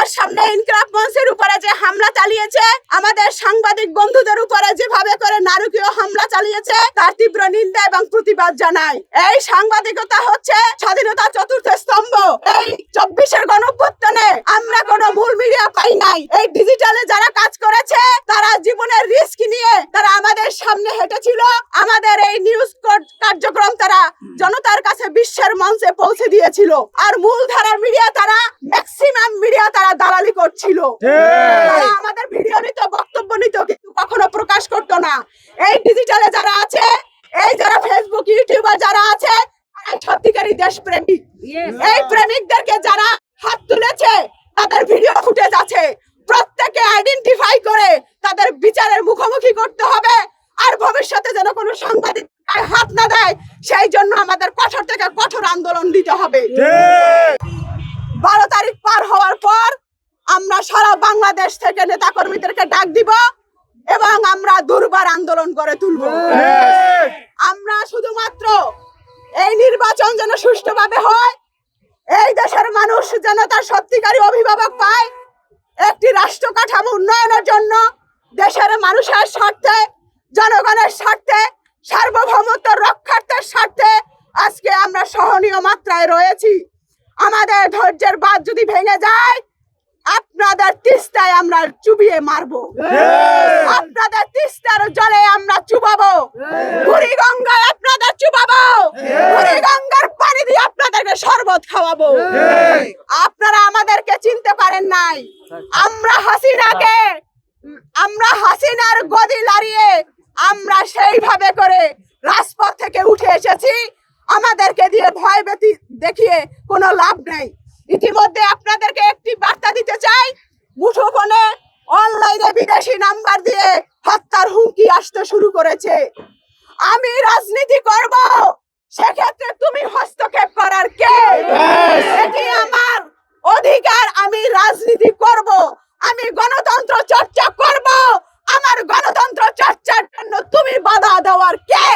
আমার সামনে ইনকিলাব মঞ্চের উপরে যে হামলা চালিয়েছে, আমাদের সাংবাদিক বন্ধুদের উপরে যেভাবে করে নারকীয় হামলা চালিয়েছে, তার তীব্র নিন্দা এবং প্রতিবাদ জানাই। এই সাংবাদিকতা হচ্ছে স্বাধীনতা চতুর্থ স্তম্ভ। এই 24-এর গণঅভ্যুত্থানে আমরা কোনো মূল মিডিয়া পাই নাই। এই ডিজিটালে যারা কাজ করেছে তারা জীবনের রিস্ক নিয়ে তারা আমাদের সামনে হেঁটেছিল। আমাদের এই নিউজ কার্যক্রম তারা জনতার কাছে বিশ্বের মঞ্চে পৌঁছে দিয়েছিল। আর মূলধারার মিডিয়া তারা ম্যাক্সিমাম মিডিয়া তারা দালালি করছিল। তারা আমাদের ভিডিও নিত, বক্তব্য নিত, কিন্তু কখনো প্রকাশ করতো না। এই ডিজিটালে যারা আছে, এই যারা ফেসবুক ইউটিউবার যারা আছে, সত্যিকারী দেশপ্রেমিক। এই প্রেমিকদেরকে যারা হাত তুলেছে তাদের ভিডিও ফুটেজ আছে, প্রত্যেকে আইডেন্টিফাই করে তাদের বিচারের মুখোমুখি করতে হবে। আর ভবিষ্যতে যেন কোনো সাংবাদিক হাত না দেয়, সেই জন্য আমাদের কঠোর থেকে কঠোর আন্দোলন দিতে হবে। 12 তারিখ পার হওয়ার পর আমরা সারা বাংলাদেশ থেকে নেতাকর্মীদেরকে ডাক দিব এবং আমরা দুর্বার আন্দোলন গড়ে তুলব। আমরা শুধুমাত্র এই নির্বাচন যেন সুষ্ঠুভাবে হয়, এই দেশের মানুষ যেন তার সত্যিকারী অভিভাবক পায়, একটি রাষ্ট্র কাঠামো উন্নয়নের জন্য দেশের মানুষের স্বার্থে, জনগণের স্বার্থে, সার্বভৌমত্ব রক্ষার্থের স্বার্থে আজকে আমরা সহনীয় মাত্রায় রয়েছি। আমাদের ধৈর্যের বাঁধ যদি ভেঙে যায়, আপনাদের তিস্তায় আমরা চুবিয়ে মারবো, আপনাদের তিস্তার জলে আমরা চুবাবো, বুড়িগঙ্গায় আপনাদের চুবাবো, বুড়িগঙ্গার পানি দিয়ে আপনাদেরকে শরবত খাওয়াবো। আপনারা আমাদেরকে চিনতে পারেন নাই। আমরা হাসিনার গদি লাড়িয়ে আমরা সেইভাবে করে রাজপথ থেকে উঠে এসেছি। আমাদেরকে দিয়ে ভয় ভীতি দেখিয়ে কোনো লাভ নেই। ইতিমধ্যে আপনাদেরকে একটি বার্তা দিতে চাই, মুঠোফোনে অনলাইনে বিদেশি নাম্বার দিয়ে হত্যার হুমকি আসতে শুরু করেছে। আমি রাজনীতি করব, সেক্ষেত্রে তুমি হস্তক্ষেপ করার কে? এটি আমার অধিকার, আমি রাজনীতি করব, আমি গণতন্ত্র চর্চা করব। আমার গণতন্ত্র চর্চার জন্য তুমি বাধা দেওয়ার কে?